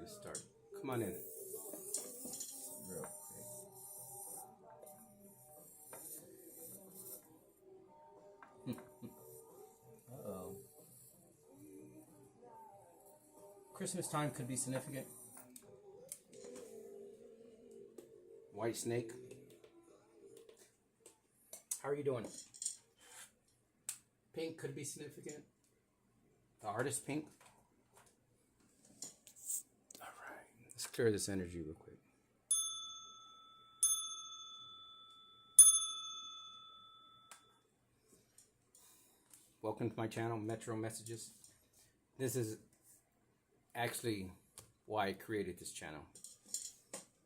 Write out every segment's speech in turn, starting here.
to start. Come on in. Real quick. Uh-oh. Christmas time could be significant. White snake. How are you doing? Pink could be significant. The artist pink. All right. Let's clear this energy real quick. Welcome to my channel, Metro Messages. This is actually why I created this channel.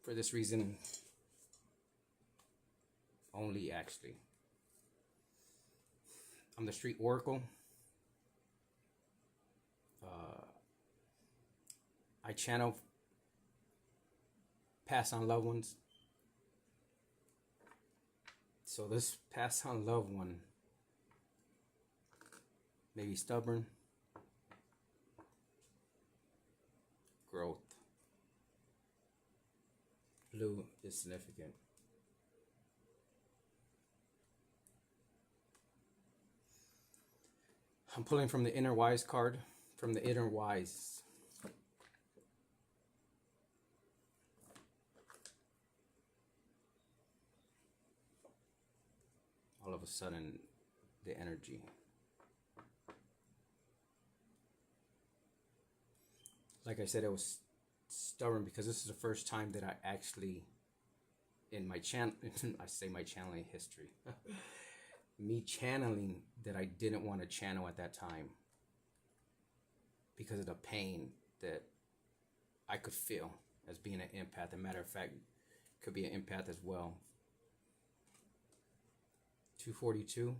For this reason only, actually. I'm the Street Oracle. I channel pass on loved ones. So this pass on loved one may be stubborn, growth. Blue is significant. I'm pulling from the Inner Wise card, from the Inner Wise. All of a sudden, the energy. Like I said, it was stubborn because this is the first time that I actually, in my channel, I say my channeling history, me channeling that I didn't want to channel at that time because of the pain that I could feel as being an empath. As a matter of fact, could be an empath as well. 242,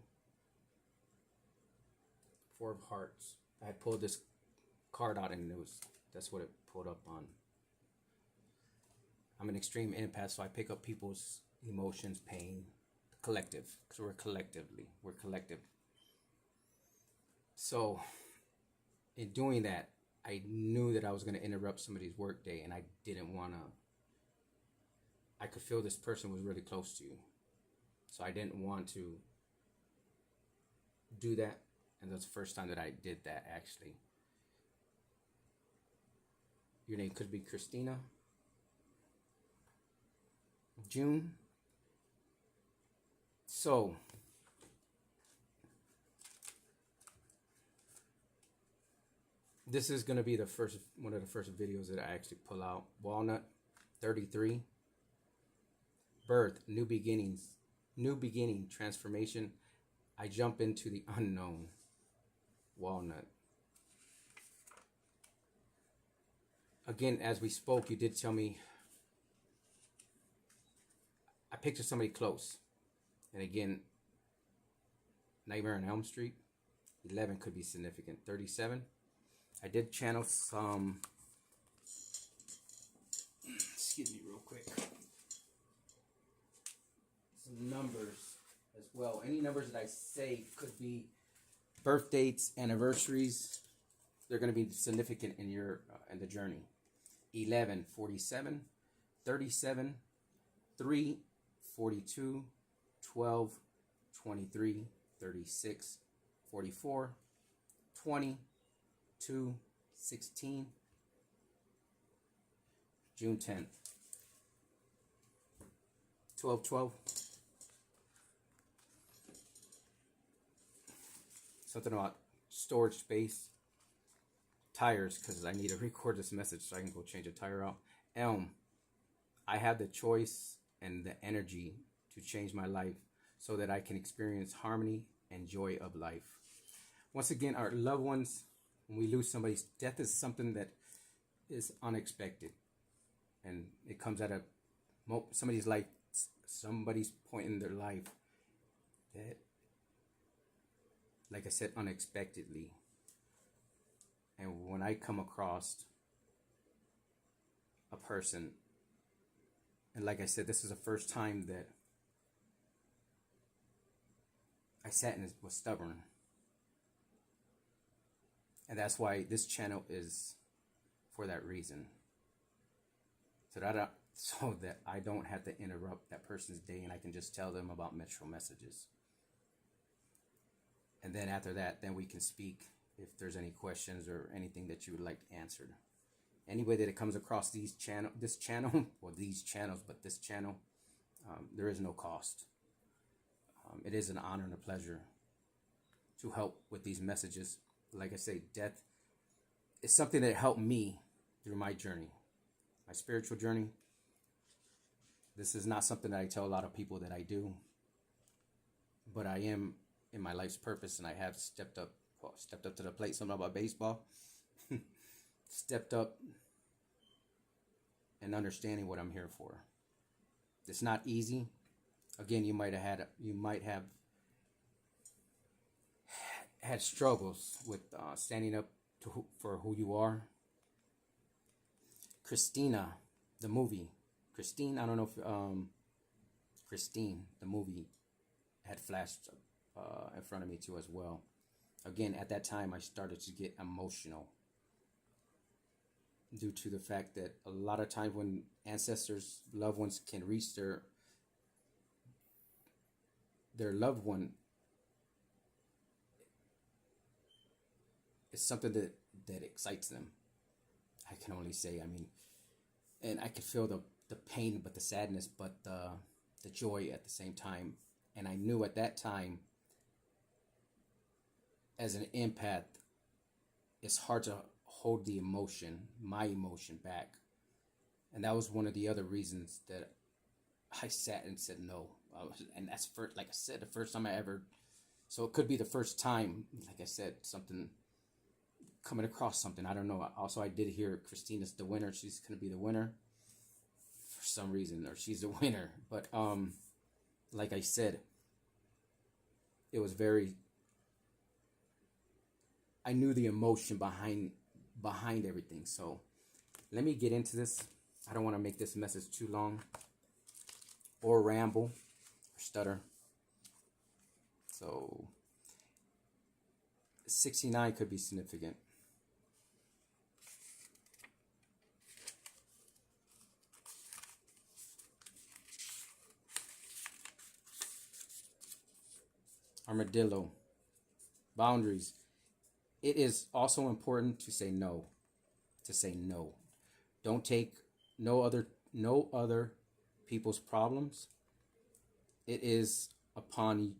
Four of Hearts. I had pulled this card out and that's what it pulled up on. I'm an extreme empath, so I pick up people's emotions, pain, collective, because we're collective. So in doing that, I knew that I was going to interrupt somebody's work day, and I didn't want to. I could feel this person was really close to you. So I didn't want to do that. And that's the first time that I did that, actually. Your name could be Christina. June. So, this is going to be one of the first videos that I actually pull out. Walnut 33. Birth, new beginnings. New beginning, transformation. I jump into the unknown. Walnut. Again, as we spoke, you did tell me. I picture somebody close. And again, Nightmare on Elm Street. 11 could be significant. 37. I did channel some. Excuse me real quick. Numbers as well. Any numbers that I say could be birth dates, anniversaries. They're going to be significant in your in the journey. 11, 47, 37, 3, 42, 12, 23, 36, 44, 20, 2, 16, June 10th, 12, 12. Something about storage space, tires, because I need to record this message so I can go change a tire out. Elm, I have the choice and the energy to change my life so that I can experience harmony and joy of life. Once again, our loved ones, when we lose somebody, death is something that is unexpected. And it comes at somebody's life, somebody's point in their life that, like I said, unexpectedly. And when I come across a person, and like I said, this is the first time that I sat and was stubborn. And that's why this channel is for that reason. so that I don't have to interrupt that person's day, and I can just tell them about Metro Messages. And then after that, then we can speak if there's any questions or anything that you would like answered. Any way that it comes across this channel, or these channels, but this channel, there is no cost. It is an honor and a pleasure to help with these messages. Like I say, death is something that helped me through my journey, my spiritual journey. This is not something that I tell a lot of people that I do, but I am in my life's purpose, and I have stepped up to the plate. Something about baseball. Stepped up and understanding what I'm here for. It's not easy. Again, you might have had struggles with standing up for who you are. Christina, the movie. Christine, I don't know if Christine, the movie, had flashed in front of me too as well. Again, at that time, I started to get emotional due to the fact that a lot of times when ancestors, loved ones, can reach their loved one, it's something that excites them. I can only say, I mean, and I could feel the pain, but the sadness, but the joy at the same time. And I knew at that time, as an empath, it's hard to hold the emotion, my emotion, back. And that was one of the other reasons that I sat and said no. And that's first, like I said, the first time I ever. So it could be the first time, like I said, something coming across something. I don't know. Also, I did hear Christina's the winner. She's gonna be the winner for some reason, or she's the winner. But like I said, it was very. I knew the emotion behind everything. So let me get into this. I don't want to make this message too long or ramble or stutter. So 69 could be significant. Armadillo. Boundaries. It is also important to say no. To say no. Don't take no other people's problems. It is upon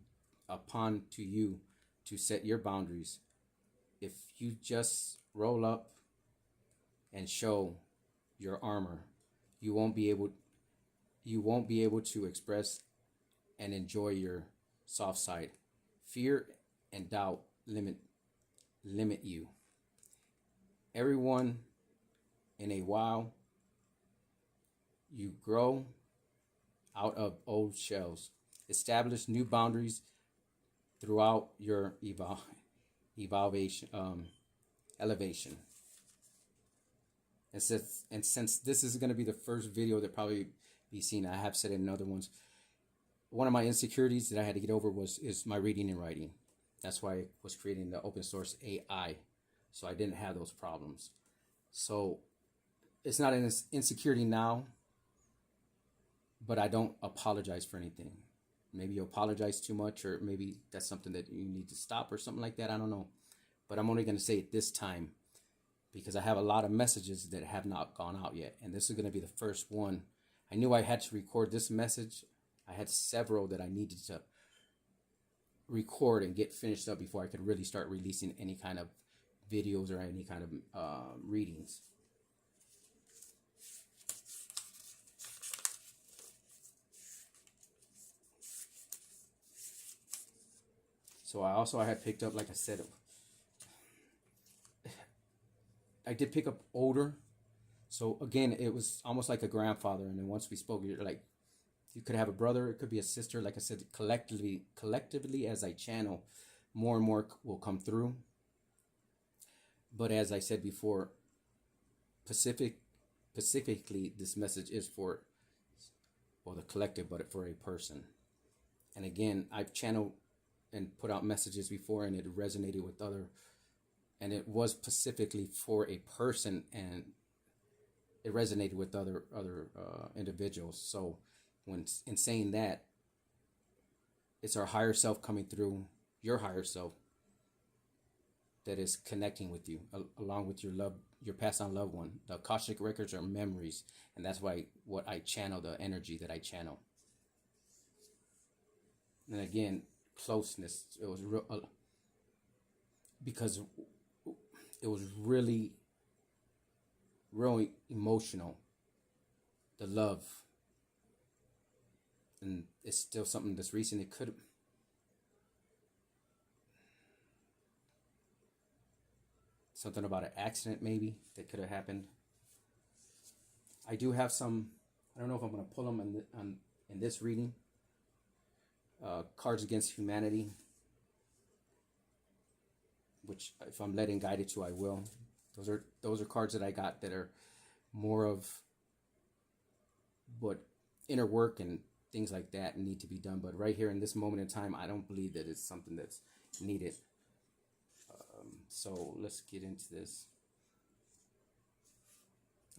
to you to set your boundaries. If you just roll up and show your armor, you won't be able to express and enjoy your soft side. Fear and doubt limit you. Everyone in a while, you grow out of old shells. Establish new boundaries throughout your elevation. And since this is going to be the first video that probably be seen, I have said it in other ones. One of my insecurities that I had to get over is my reading and writing. That's why I was creating the open source AI, so I didn't have those problems. So it's not an insecurity now, but I don't apologize for anything. Maybe you apologize too much, or maybe that's something that you need to stop or something like that. I don't know. But I'm only going to say it this time because I have a lot of messages that have not gone out yet. And this is going to be the first one. I knew I had to record this message. I had several that I needed to record and get finished up before I could really start releasing any kind of videos or any kind of readings. So I had picked up, like I said, I did pick up older. So again, it was almost like a grandfather. And then once we spoke, you're like, you could have a brother, it could be a sister. Like I said, collectively as I channel, more and more will come through. But as I said before, specifically, this message is for the collective, but for a person. And again, I've channeled and put out messages before, and it resonated with and it was specifically for a person, and it resonated with other individuals. So when in saying that, it's our higher self coming through, your higher self, that is connecting with you, along with your passed on loved one. The Akashic records are memories, and that's why what I channel, the energy that I channel. And again, closeness. It was real, because it was really emotional. The love, and it's still something that's recent. It could, something about an accident maybe that could have happened. I do have some. I don't know if I'm going to pull them in this reading. Cards Against Humanity, which if I'm led and guided to, I will. Those are cards that I got that are more of what inner work and things like that need to be done. But right here in this moment in time, I don't believe that it's something that's needed. So let's get into this.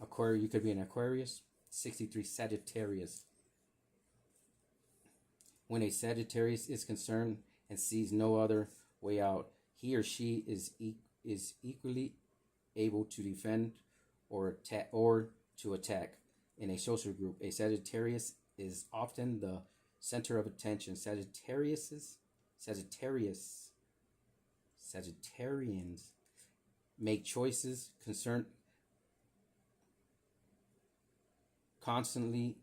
Aquarius, you could be an Aquarius. 63, Sagittarius. When a Sagittarius is concerned and sees no other way out, he or she is equally able to defend or to attack. In a social group, a Sagittarius is often the center of attention. Sagittarians make choices constantly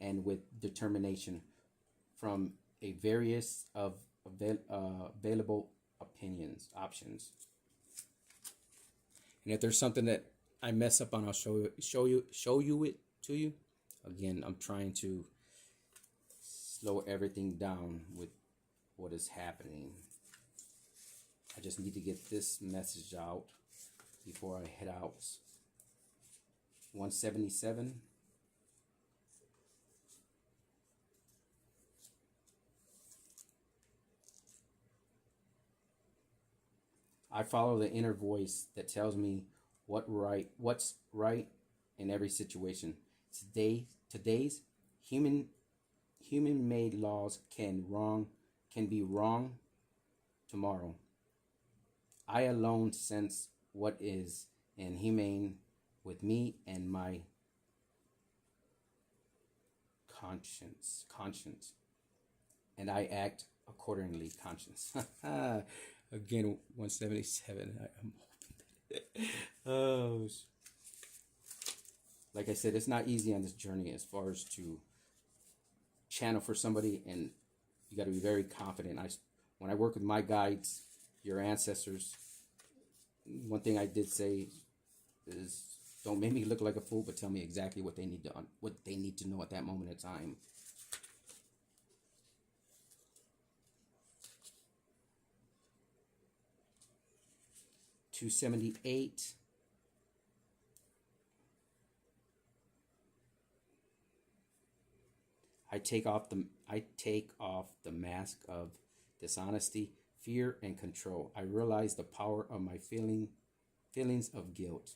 and with determination from a various of available options. And if there's something that I mess up on, I'll show you it to you. Again, I'm trying to slow everything down with what is happening. I just need to get this message out before I head out. 177. I follow the inner voice that tells me what's right in every situation. Today's human-made laws can be wrong tomorrow. I alone sense what is inhumane with me and my conscience, and I act accordingly. Conscience. Again, 177. Oh, like I said, it's not easy on this journey as far as to channel for somebody, and you got to be very confident. When I work with my guides, your ancestors, one thing I did say is, don't make me look like a fool, but tell me exactly what they need to know at that moment in time. $278. I take off the mask of dishonesty, fear, and control. I realize the power of my feelings of guilt.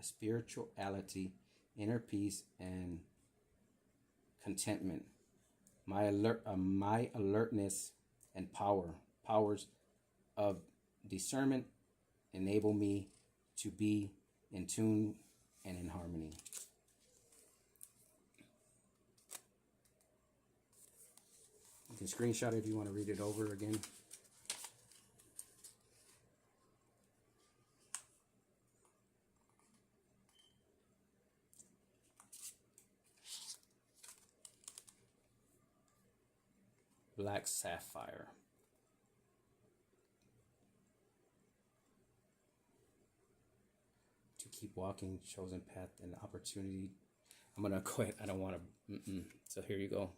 Spirituality, inner peace, and contentment. My alertness and powers of discernment enable me to be in tune and in harmony. You can screenshot it if you want to read it over again. Black Sapphire. To keep walking, chosen path and opportunity. I'm going to quit. I don't want to. So here you go.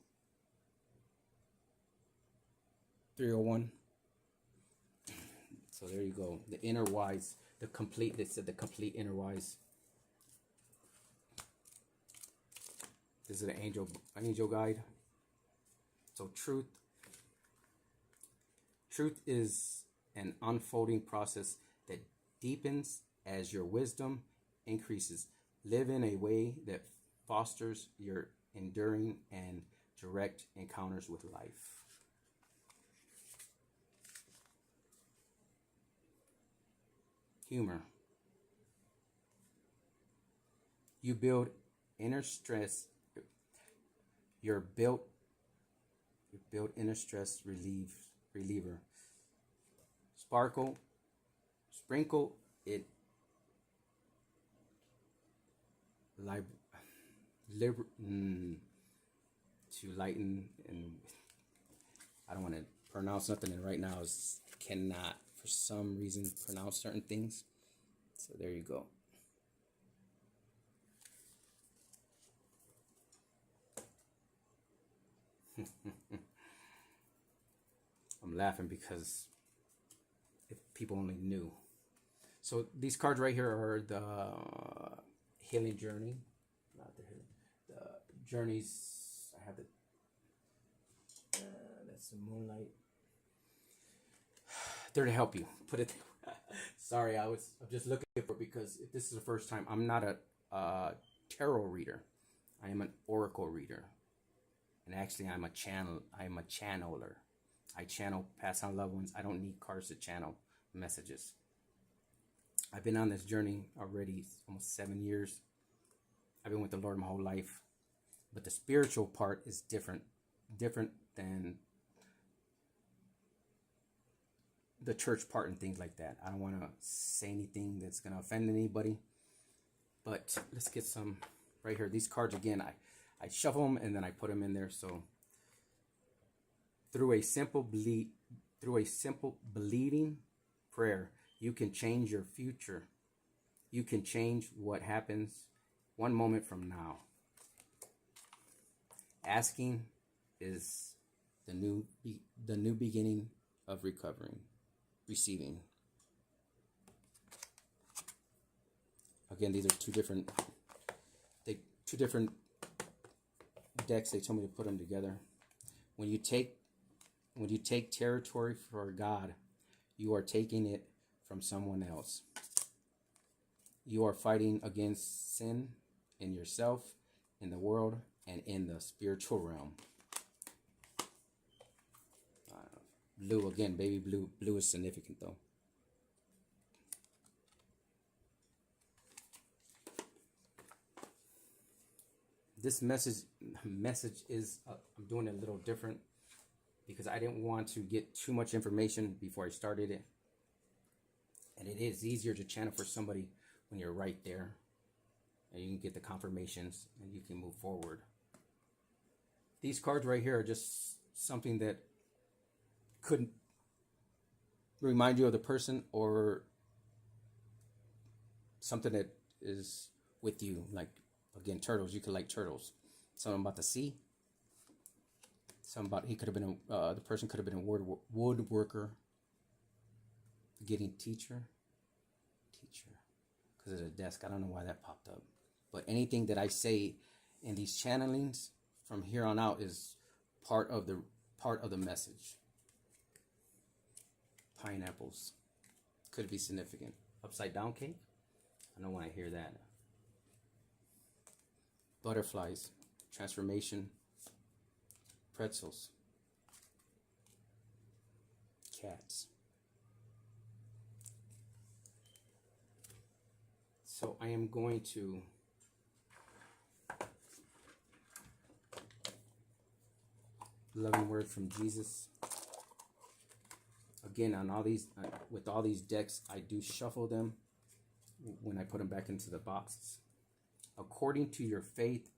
301. So there you go. The inner wise. They said the complete inner wise. This is an angel guide. So truth is an unfolding process that deepens as your wisdom increases. Live in a way that fosters your enduring and direct encounters with life. Humor. You build inner stress. You're built inner stress reliever. Sprinkle it to lighten, and I don't want to pronounce nothing, and right now is cannot for some reason pronounce certain things. So there you go. I'm laughing because if people only knew. So these cards right here are the healing journey, not the journeys. I have the that's the moonlight. They're to help you. Put it. Sorry, I'm just looking for it because if this is the first time, I'm not a tarot reader. I am an oracle reader, and actually, I'm a channeler. I channel past on loved ones. I don't need cards to channel messages. I've been on this journey already almost 7 years. I've been with the Lord my whole life. But the spiritual part is different than the church part and things like that. I don't want to say anything that's going to offend anybody. But let's get some right here. These cards, again, I shuffle them and then I put them in there. So through a simple believing prayer, you can change your future. You can change what happens one moment from now. Asking is the new beginning of recovering. Receiving. Again, these are two different decks. They told me to put them together. When you take territory for God, you are taking it from someone else. You are fighting against sin in yourself, in the world, and in the spiritual realm. Blue, again, baby blue. Blue is significant, though. This message is, I'm doing it a little different because I didn't want to get too much information before I started it. And it is easier to channel for somebody when you're right there. And you can get the confirmations and you can move forward. These cards right here are just something that could remind you of the person or something that is with you. Like, again, turtles. You could like turtles. Something about the sea. Something about the person could have been a woodworker. Getting teacher. Because of the desk. I don't know why that popped up. But anything that I say in these channelings from here on out is part of the message. Pineapples. Could be significant. Upside down cake. I know when I hear that. Butterflies. Transformation. Pretzels. Cats. So I am going to loving word from Jesus. Again, on all these, with all these decks, I do shuffle them when I put them back into the boxes. According to your faith,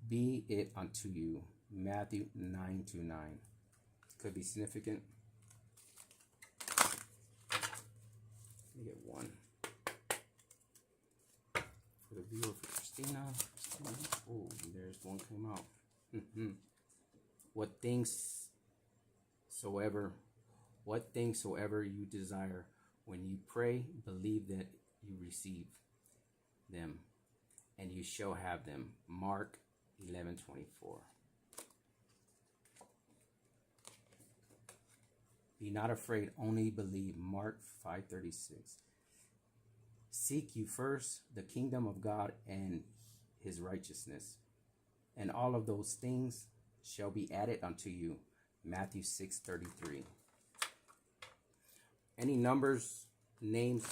be it unto you. Matthew 9:9. Could be significant. Let me get one. For the viewer, for Christina. Oh, there's one came out. What things soever you desire, when you pray, believe that you receive them, and you shall have them. Mark 11:24. Be not afraid, only believe. Mark 5:36. Seek you first the kingdom of God and his righteousness, and all of those things shall be added unto you. Matthew 6:33. Any numbers, names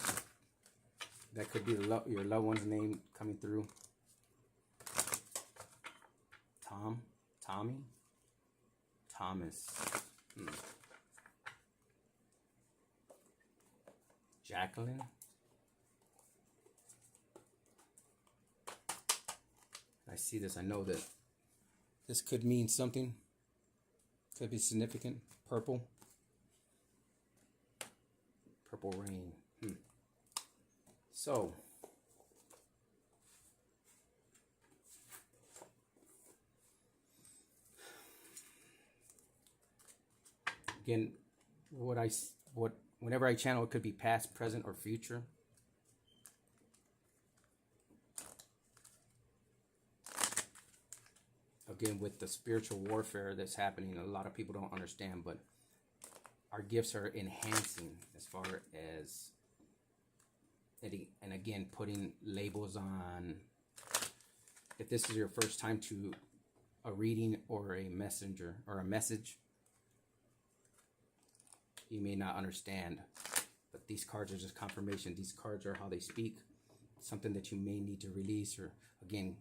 that could be your loved one's name coming through? Tom, Tommy, Thomas, Jacqueline. I see this. I know that this could mean something. Could be significant. Purple. Purple rain. So, again, whenever I channel, it could be past, present, or future. Again, with the spiritual warfare that's happening, a lot of people don't understand, but our gifts are enhancing as far as, and again, putting labels on. If this is your first time to a reading or a messenger or a message, you may not understand, but these cards are just confirmation. These cards are how they speak, something that you may need to release, or again,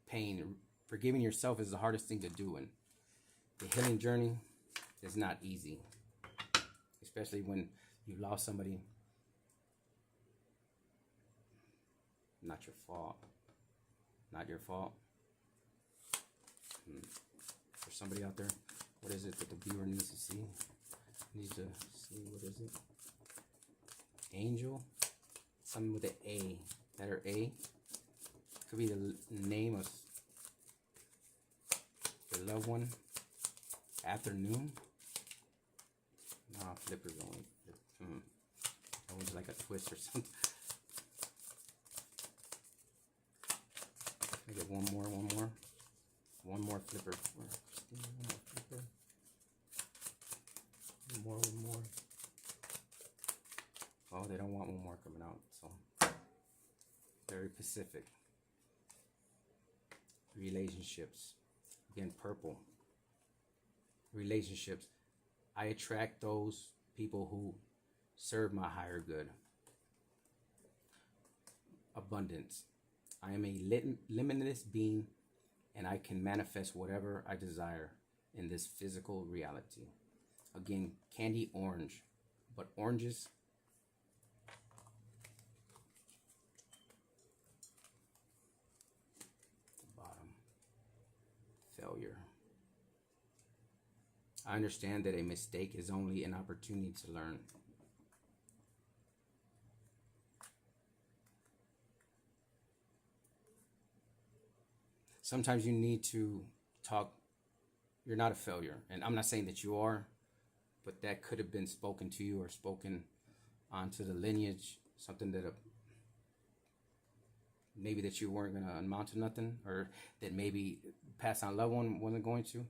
pain. Forgiving yourself is the hardest thing to do, and the healing journey is not easy, especially when you lost somebody. Not your fault. Not your fault. For somebody out there, what is it that the viewer needs to see? Needs to see, what is it? Angel? Something with an A. Letter A. Could be the name of your loved one. Afternoon. Nah, flipper's only. That one's like a twist or something. I get one more flipper. One more flipper. One more. Oh, they don't want one more coming out, so very Pacific. Relationships. Again, purple. Relationships. I attract those people who serve my higher good. Abundance. I am a limitless being, and I can manifest whatever I desire in this physical reality. Again, candy orange, but oranges, the bottom, failure. I understand that a mistake is only an opportunity to learn. Sometimes you need to talk. You're not a failure, and I'm not saying that you are, but that could have been spoken to you or spoken onto the lineage, something that maybe that you weren't going to amount to nothing, or that maybe passed on loved one wasn't going to.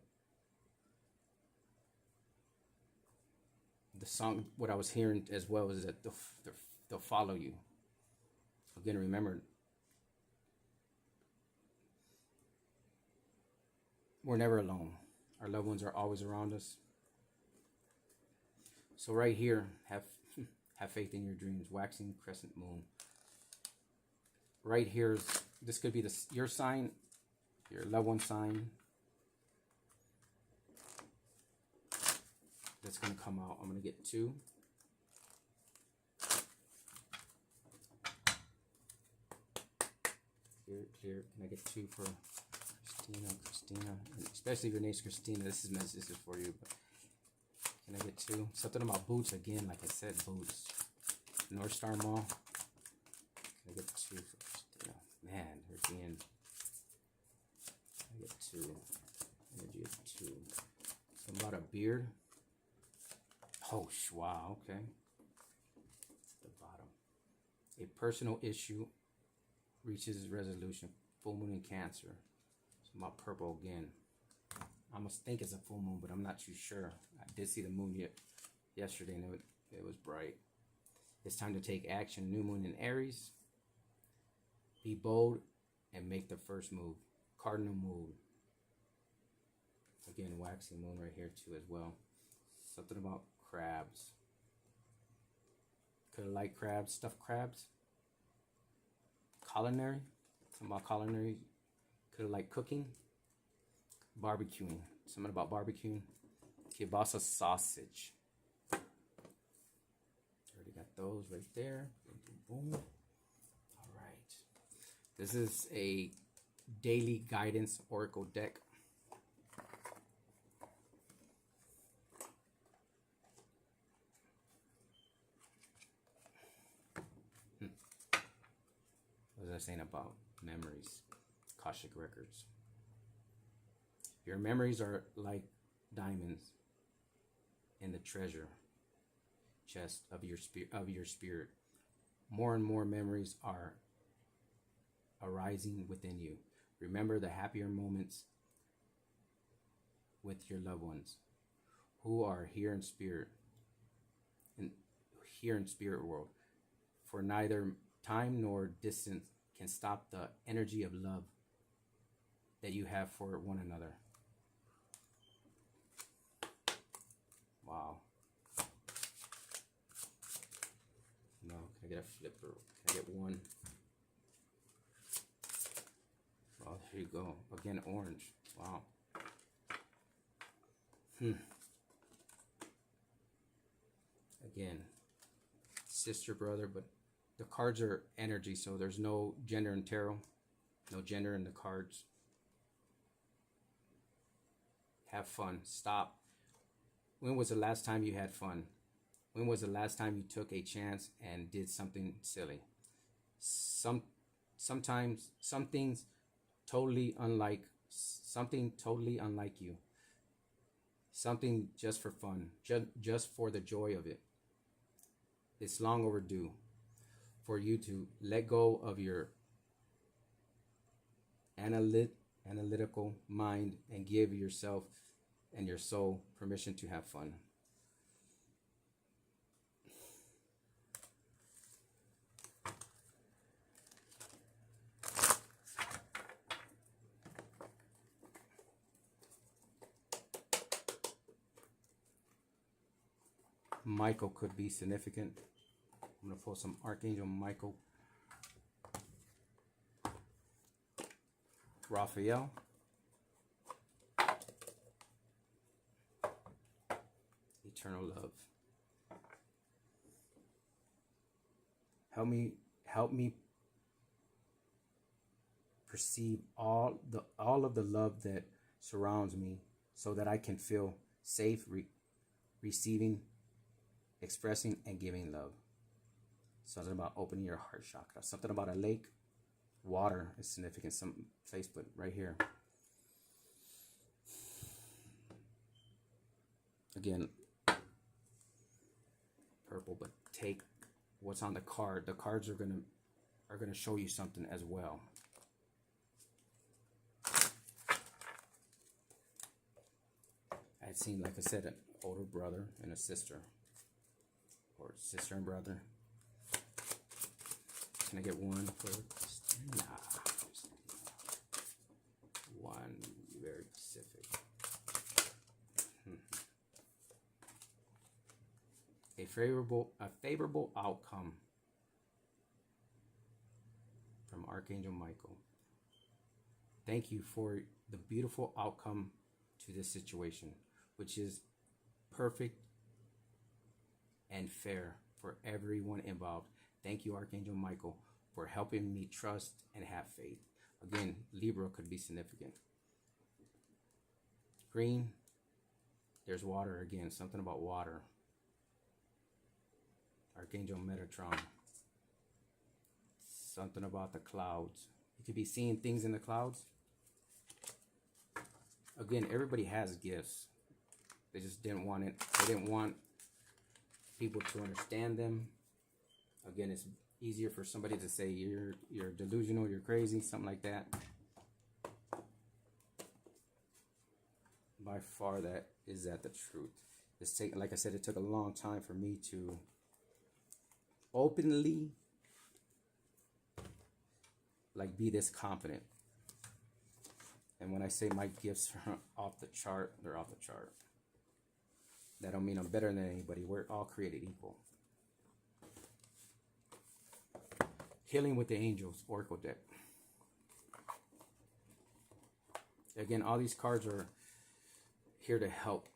The song, what I was hearing as well, is that they'll follow you. Again, remember, we're never alone. Our loved ones are always around us. So right here, have faith in your dreams. Waxing crescent moon. Right here, this could be your sign, your loved one's sign. That's going to come out. I'm going to get 2. Clear. Can I get 2 for Christina? And especially if your name's Christina, this is for you. But can I get 2? Something about boots again, like I said, boots. North Star Mall. Can I get 2 for Christina? Man, they're being. I get 2. Energy of 2. Something about a beard. Oh, wow, okay. The bottom. A personal issue reaches resolution. Full moon in Cancer. about purple again. I almost think it's a full moon, but I'm not too sure. I did see the moon yesterday, and it was bright. It's time to take action. New moon in Aries. Be bold and make the first move. Cardinal moon. Again, waxing moon right here too as well. Something about crabs. Could have liked crabs, stuffed crabs. Culinary. Something about culinary. Could have liked cooking. Barbecuing. Something about barbecuing. Kielbasa sausage. Already got those right there. Boom, boom, boom. All right. This is a daily guidance oracle deck. What was I saying about memories? Akashic records. Your memories are like diamonds in the treasure chest of your spirit. More and more memories are arising within you. Remember the happier moments with your loved ones who are here in spirit, world. For neither time nor distance can stop the energy of love that you have for one another. Wow. No, can I get a flipper? Can I get one? Oh, here you go. Again, orange. Wow. Again, sister, brother, but the cards are energy, so there's no gender in tarot. No gender in the cards. Have fun. Stop. When was the last time you had fun? When was the last time you took a chance and did something silly? Sometimes some things totally unlike you. Something just for fun, just for the joy of it. It's long overdue for you to let go of your analytical mind and give yourself and your soul permission to have fun. Michael could be significant. I'm going to pull some Archangel Michael. Raphael. Eternal love. Help me perceive all of the love that surrounds me so that I can feel safe receiving, expressing, and giving love. Something about opening your heart chakra. Something about a lake. Water is significant. Some place, but right here. Again, purple, but take what's on the card. The cards are gonna show you something as well. I had seen, like I said, an older brother and a sister, or sister and brother. Can I get one for Christina? One, very specific. A favorable outcome from Archangel Michael. Thank you for the beautiful outcome to this situation, which is perfect and fair for everyone involved. Thank you, Archangel Michael, for helping me trust and have faith. Again, Libra could be significant. Green, there's water again, something about water. Archangel Metatron. Something about the clouds. You could be seeing things in the clouds. Again, everybody has gifts. They just didn't want it. They didn't want people to understand them. Again, it's easier for somebody to say you're delusional, you're crazy, something like that. by far that is that the truth. Like I said, it took a long time for me to openly like be this confident. And when I say my gifts are off the chart, they're off the chart. That don't mean I'm better than anybody. We're all created equal. Healing with the Angels, Oracle deck. Again, all these cards are here to help